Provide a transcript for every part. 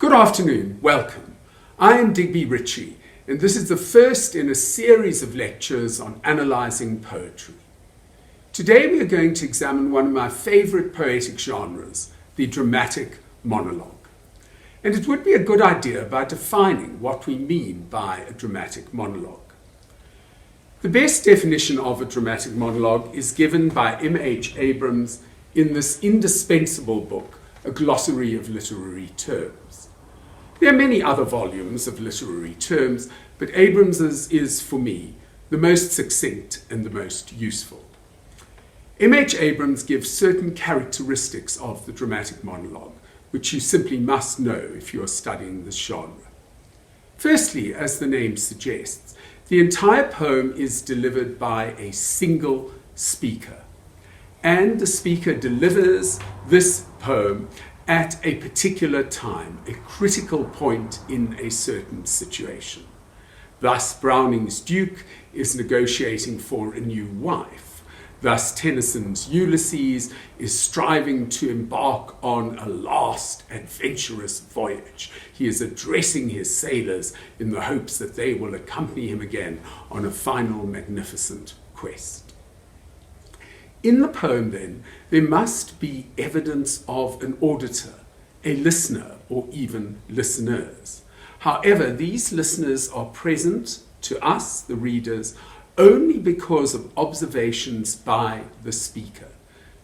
Good afternoon, welcome. I am Digby Ricci, and this is the first in a series of lectures on analysing poetry. Today we are going to examine one of my favourite poetic genres, the dramatic monologue. And it would be a good idea by defining what we mean by a dramatic monologue. The best definition of a dramatic monologue is given by M.H. Abrams in this indispensable book, A Glossary of Literary Terms. There are many other volumes of literary terms, but Abrams's is, for me, the most succinct and the most useful. M.H. Abrams gives certain characteristics of the dramatic monologue, which you simply must know if you are studying this genre. Firstly, as the name suggests, the entire poem is delivered by a single speaker, and the speaker delivers this poem at a particular time, a critical point in a certain situation. Thus, Browning's Duke is negotiating for a new wife. Thus, Tennyson's Ulysses is striving to embark on a last adventurous voyage. He is addressing his sailors in the hopes that they will accompany him again on a final magnificent quest. In the poem, then, there must be evidence of an auditor, a listener, or even listeners. However, these listeners are present to us, the readers, only because of observations by the speaker.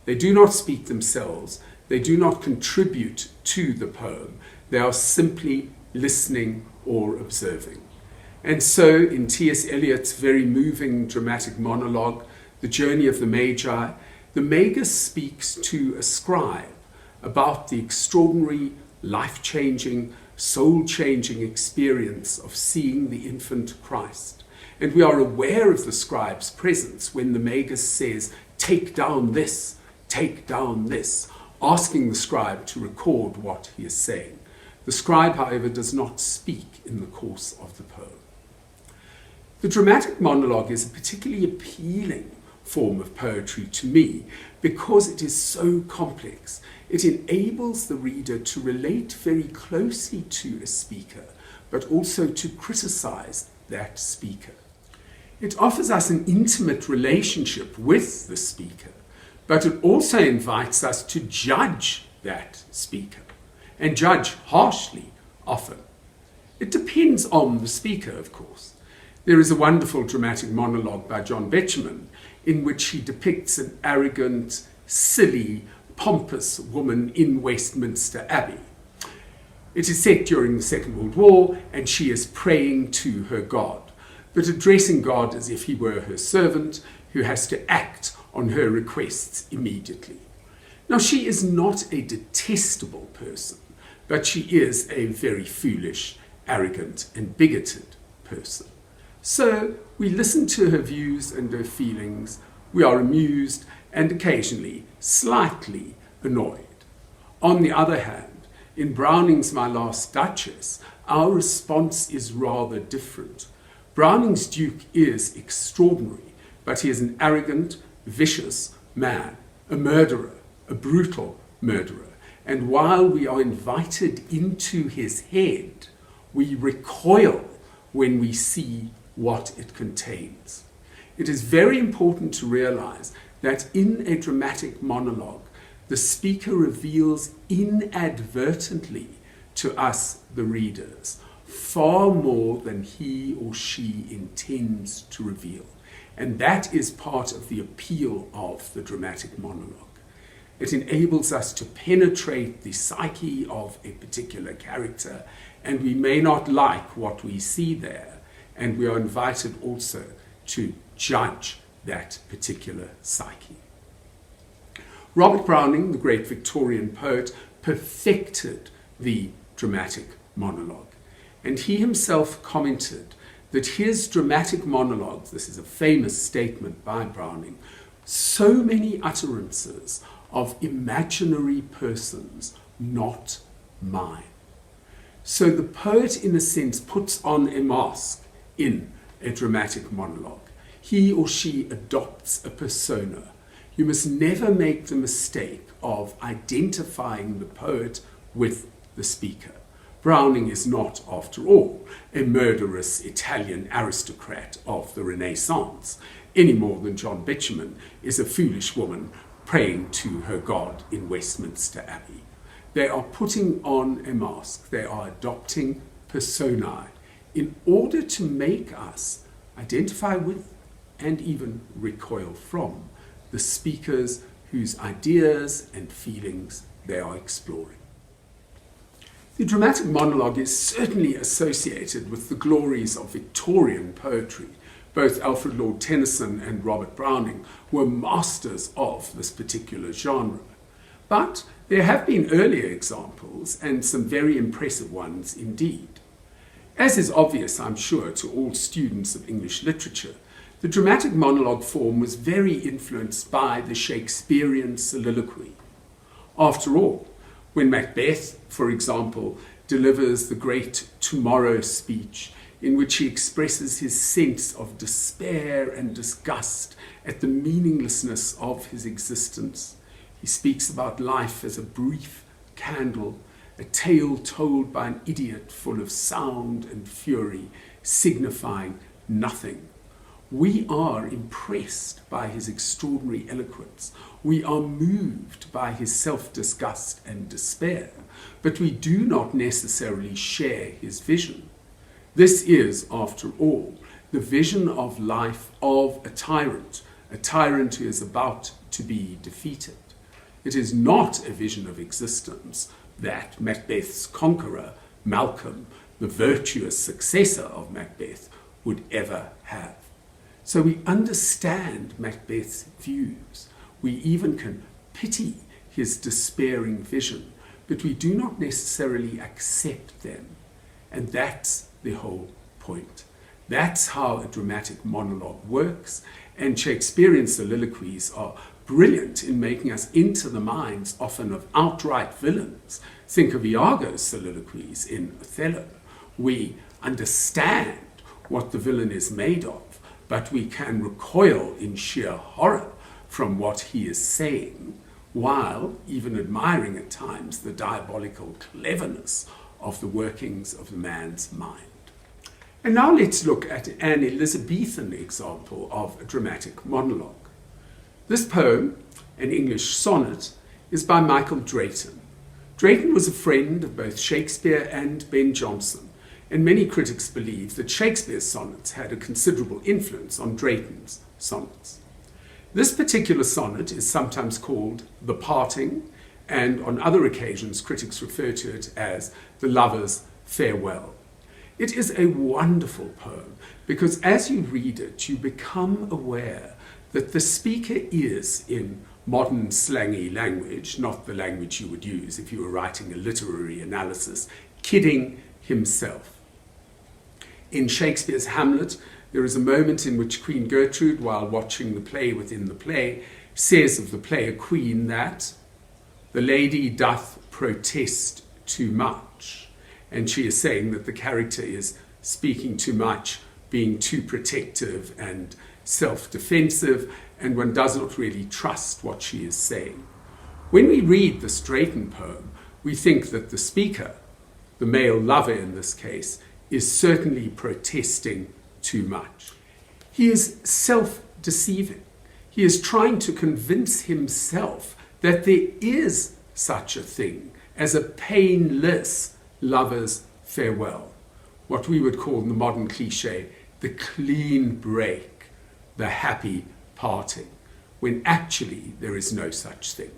They do not speak themselves, they do not contribute to the poem, they are simply listening or observing. And so, in T.S. Eliot's very moving dramatic monologue, The Journey of the Magi, the Magus speaks to a scribe about the extraordinary, life-changing, soul-changing experience of seeing the infant Christ. And we are aware of the scribe's presence when the Magus says, "Take down this, asking the scribe to record what he is saying. The scribe, however, does not speak in the course of the poem. The dramatic monologue is a particularly appealing form of poetry to me because it is so complex. It enables the reader to relate very closely to a speaker, but also to criticize that speaker. It offers us an intimate relationship with the speaker, but it also invites us to judge that speaker, and judge harshly often. It depends on the speaker, of course. There is a wonderful dramatic monologue by John Betjeman in which he depicts an arrogant, silly, pompous woman in Westminster Abbey. It is set during the Second World War, and she is praying to her God, but addressing God as if he were her servant who has to act on her requests immediately. Now, she is not a detestable person, but she is a very foolish, arrogant, and bigoted person. So we listen to her views and her feelings, we are amused and occasionally slightly annoyed. On the other hand, in Browning's My Last Duchess, our response is rather different. Browning's Duke is extraordinary, but he is an arrogant, vicious man, a murderer, a brutal murderer. And while we are invited into his head, we recoil when we see what it contains. It is very important to realize that in a dramatic monologue, the speaker reveals inadvertently to us, the readers, far more than he or she intends to reveal. And that is part of the appeal of the dramatic monologue. It enables us to penetrate the psyche of a particular character, and we may not like what we see there, and we are invited also to judge that particular psyche. Robert Browning, the great Victorian poet, perfected the dramatic monologue. And he himself commented that his dramatic monologues, this is a famous statement by Browning, so many utterances of imaginary persons, not mine. So the poet, in a sense, puts on a mask in a dramatic monologue. He or she adopts a persona. You must never make the mistake of identifying the poet with the speaker. Browning is not, after all, a murderous Italian aristocrat of the Renaissance, any more than John Betjeman is a foolish woman praying to her God in Westminster Abbey. They are putting on a mask. They are adopting personae in order to make us identify with and even recoil from the speakers whose ideas and feelings they are exploring. The dramatic monologue is certainly associated with the glories of Victorian poetry. Both Alfred Lord Tennyson and Robert Browning were masters of this particular genre. But there have been earlier examples, and some very impressive ones indeed. As is obvious, I'm sure, to all students of English literature, the dramatic monologue form was very influenced by the Shakespearean soliloquy. After all, when Macbeth, for example, delivers the great tomorrow speech, in which he expresses his sense of despair and disgust at the meaninglessness of his existence. He speaks about life as a brief candle, a tale told by an idiot full of sound and fury, signifying nothing. We are impressed by his extraordinary eloquence. We are moved by his self-disgust and despair, but we do not necessarily share his vision. This is, after all, the vision of life of a tyrant who is about to be defeated. It is not a vision of existence that Macbeth's conqueror, Malcolm, the virtuous successor of Macbeth, would ever have. So we understand Macbeth's views. We even can pity his despairing vision, but we do not necessarily accept them. And that's the whole point. That's how a dramatic monologue works, and Shakespearean soliloquies are brilliant in making us into the minds often of outright villains. Think of Iago's soliloquies in Othello. We understand what the villain is made of, but we can recoil in sheer horror from what he is saying, while even admiring at times the diabolical cleverness of the workings of the man's mind. And now let's look at an Elizabethan example of a dramatic monologue. This poem, an English sonnet, is by Michael Drayton. Drayton was a friend of both Shakespeare and Ben Jonson, and many critics believe that Shakespeare's sonnets had a considerable influence on Drayton's sonnets. This particular sonnet is sometimes called The Parting, and on other occasions critics refer to it as The Lover's Farewell. It is a wonderful poem because as you read it, you become aware that the speaker is, in modern slangy language, not the language you would use if you were writing a literary analysis, kidding himself. In Shakespeare's Hamlet, there is a moment in which Queen Gertrude, while watching the play within the play, says of the player queen that the lady doth protest too much. And she is saying that the character is speaking too much, being too protective and self-defensive, and one does not really trust what she is saying. When we read this Drayton poem, we think that the speaker, the male lover in this case, is certainly protesting too much. He is self-deceiving. He is trying to convince himself that there is such a thing as a painless lover's farewell, what we would call in the modern cliche, the clean break, the happy parting, when actually there is no such thing.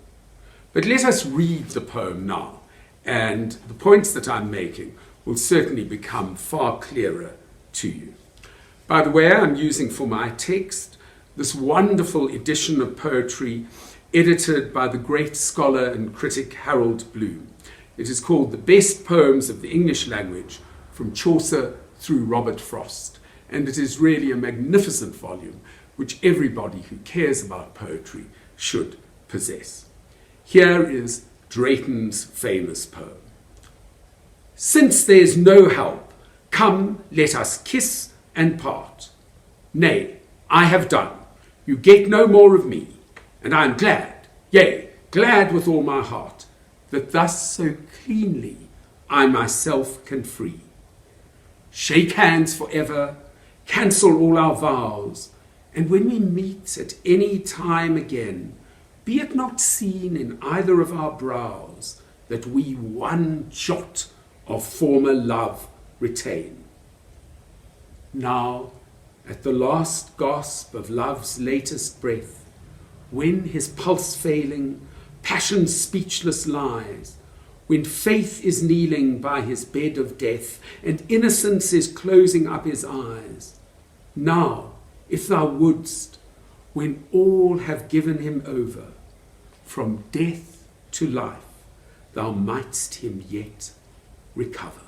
But let us read the poem now, and the points that I'm making will certainly become far clearer to you. By the way, I'm using for my text this wonderful edition of poetry edited by the great scholar and critic Harold Bloom. It is called The Best Poems of the English Language, from Chaucer through Robert Frost, and it is really a magnificent volume which everybody who cares about poetry should possess. Here is Drayton's famous poem. Since there's no help, come, let us kiss and part. Nay, I have done. You get no more of me, and I am glad, yea, glad with all my heart, that thus so cleanly I myself can free. Shake hands forever, cancel all our vows, and when we meet at any time again, be it not seen in either of our brows that we one jot of former love retain. Now, at the last gasp of love's latest breath, when his pulse failing, passion speechless lies, when faith is kneeling by his bed of death, and innocence is closing up his eyes, now, if thou wouldst, when all have given him over, from death to life, thou mightst him yet recover.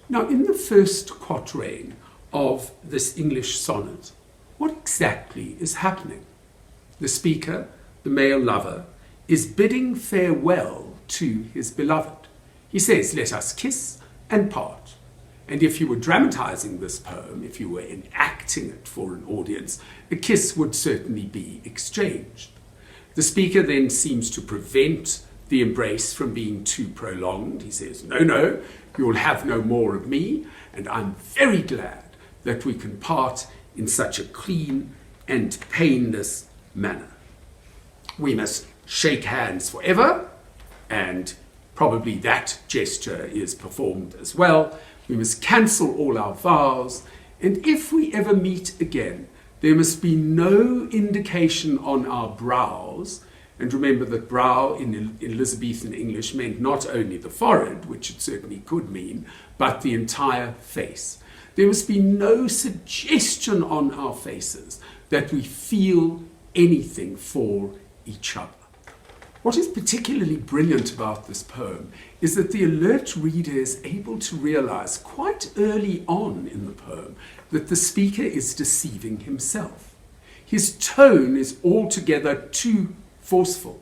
Now, in the first quatrain of this English sonnet, what exactly is happening? The speaker, the male lover, is bidding farewell to his beloved. He says, let us kiss and part. And if you were dramatizing this poem, if you were enacting it for an audience, a kiss would certainly be exchanged. The speaker then seems to prevent the embrace from being too prolonged. He says, no, you'll have no more of me, and I'm very glad that we can part in such a clean and painless manner. We must shake hands forever, and probably that gesture is performed as well. We must cancel all our vows, and if we ever meet again, there must be no indication on our brows. And remember that brow in Elizabethan English meant not only the forehead, which it certainly could mean, but the entire face. There must be no suggestion on our faces that we feel anything for each other. What is particularly brilliant about this poem is that the alert reader is able to realize quite early on in the poem that the speaker is deceiving himself. His tone is altogether too forceful,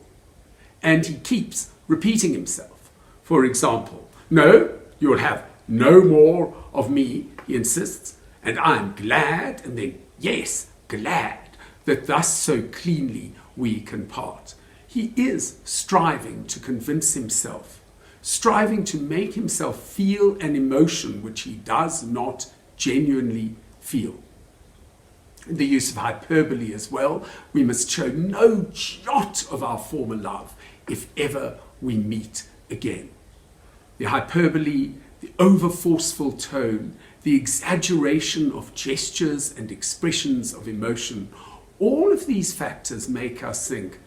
and he keeps repeating himself. For example, no, you'll have no more of me, he insists, and I'm glad, and then, yes, glad, that thus so cleanly we can part. He is striving to convince himself, striving to make himself feel an emotion which he does not genuinely feel. The use of hyperbole as well. We must show no jot of our former love if ever we meet again. The hyperbole, the over-forceful tone, the exaggeration of gestures and expressions of emotion, all of these factors make us think,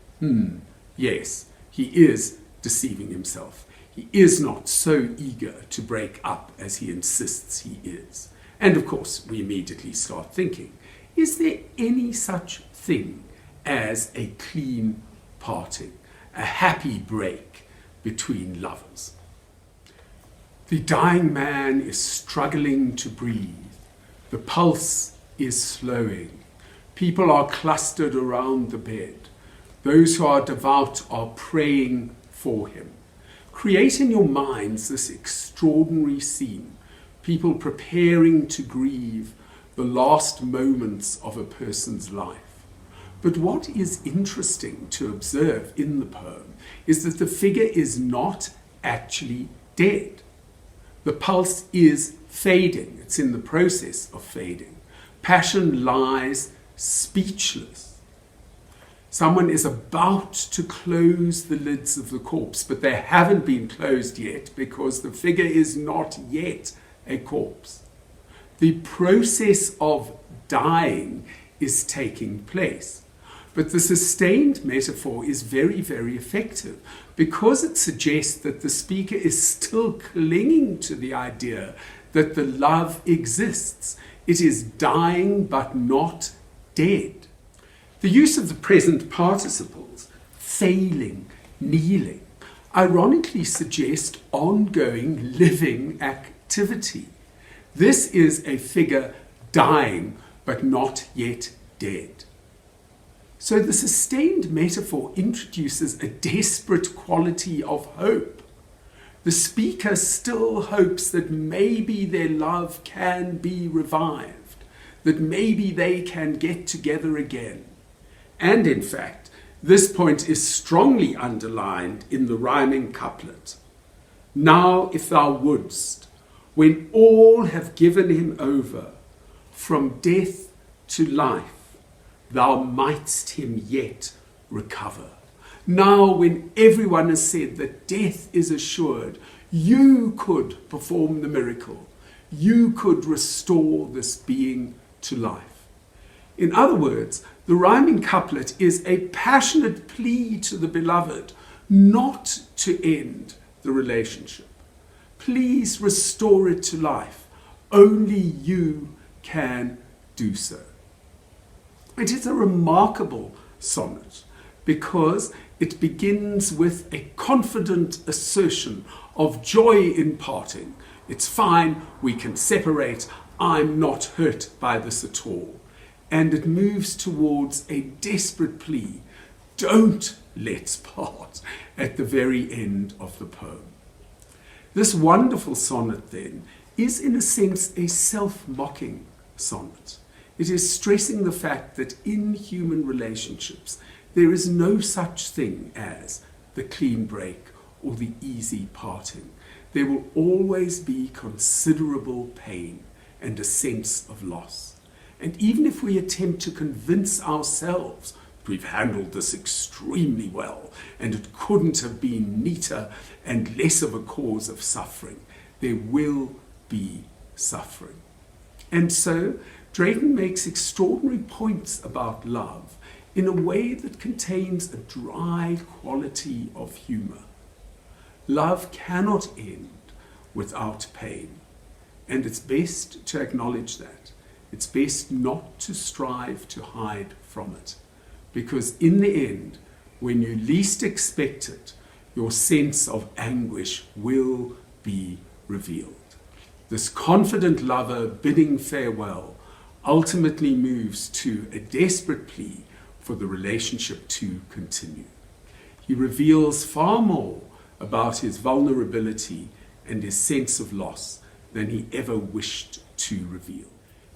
yes, he is deceiving himself. He is not so eager to break up as he insists he is. And of course, we immediately start thinking, is there any such thing as a clean parting, a happy break between lovers? The dying man is struggling to breathe. The pulse is slowing. People are clustered around the bed. Those who are devout are praying for him. Create in your minds this extraordinary scene. People preparing to grieve the last moments of a person's life. But what is interesting to observe in the poem is that the figure is not actually dead. The pulse is fading. It's in the process of fading. Passion lies speechless. Someone is about to close the lids of the corpse, but they haven't been closed yet because the figure is not yet a corpse. The process of dying is taking place. But the sustained metaphor is very, very effective because it suggests that the speaker is still clinging to the idea that the love exists. It is dying but not dead. The use of the present participles, failing, kneeling, ironically suggest ongoing living activity. This is a figure dying but not yet dead. So the sustained metaphor introduces a desperate quality of hope. The speaker still hopes that maybe their love can be revived, that maybe they can get together again. And in fact, this point is strongly underlined in the rhyming couplet. Now, if thou wouldst, when all have given him over, from death to life, thou mightst him yet recover. Now, when everyone has said that death is assured, you could perform the miracle. You could restore this being to life. In other words, the rhyming couplet is a passionate plea to the beloved not to end the relationship. Please restore it to life. Only you can do so. It is a remarkable sonnet because it begins with a confident assertion of joy in parting. It's fine, we can separate, I'm not hurt by this at all. And it moves towards a desperate plea, don't let's part, at the very end of the poem. This wonderful sonnet then is in a sense a self-mocking sonnet. It is stressing the fact that in human relationships there is no such thing as the clean break or the easy parting. There will always be considerable pain and a sense of loss. And even if we attempt to convince ourselves we've handled this extremely well and it couldn't have been neater and less of a cause of suffering, there will be suffering. And so Drayton makes extraordinary points about love in a way that contains a dry quality of humour. Love cannot end without pain, and it's best to acknowledge that. It's best not to strive to hide from it, because in the end, when you least expect it, your sense of anguish will be revealed. This confident lover bidding farewell ultimately moves to a desperate plea for the relationship to continue. He reveals far more about his vulnerability and his sense of loss than he ever wished to reveal.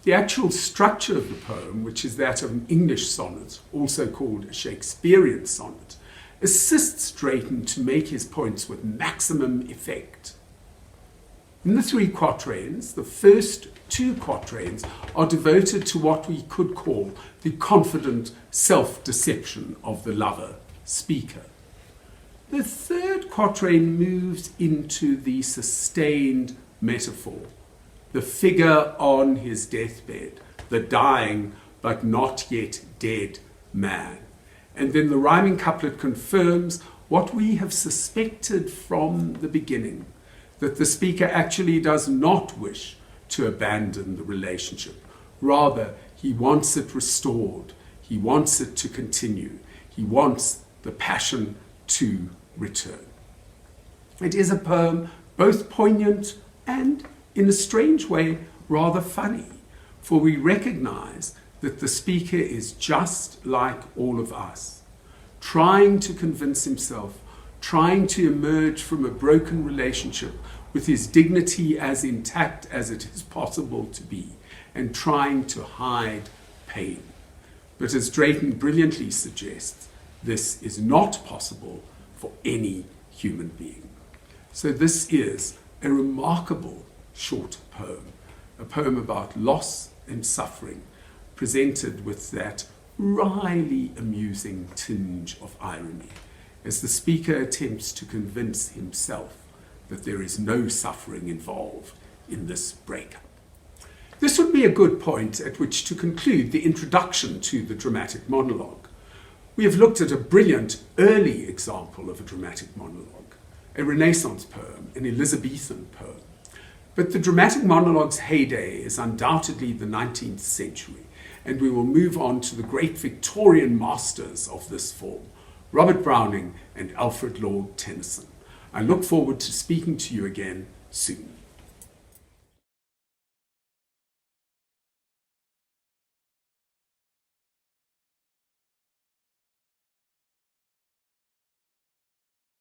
The actual structure of the poem, which is that of an English sonnet, also called a Shakespearean sonnet, assists Drayton to make his points with maximum effect. In the 3 quatrains, the first 2 quatrains are devoted to what we could call the confident self-deception of the lover speaker. The 3rd quatrain moves into the sustained metaphor, the figure on his deathbed, the dying but not yet dead man. And then the rhyming couplet confirms what we have suspected from the beginning, that the speaker actually does not wish to abandon the relationship. Rather, he wants it restored. He wants it to continue. He wants the passion to return. It is a poem both poignant and, in a strange way, rather funny, for we recognize that the speaker is just like all of us, trying to convince himself, trying to emerge from a broken relationship with his dignity as intact as it is possible to be, and trying to hide pain. But as Drayton brilliantly suggests, this is not possible for any human being. So this is a remarkable short poem, a poem about loss and suffering, presented with that wryly amusing tinge of irony, as the speaker attempts to convince himself that there is no suffering involved in this breakup. This would be a good point at which to conclude the introduction to the dramatic monologue. We have looked at a brilliant early example of a dramatic monologue, a Renaissance poem, an Elizabethan poem. But the dramatic monologue's heyday is undoubtedly the 19th century, and we will move on to the great Victorian masters of this form, Robert Browning and Alfred Lord Tennyson. I look forward to speaking to you again soon.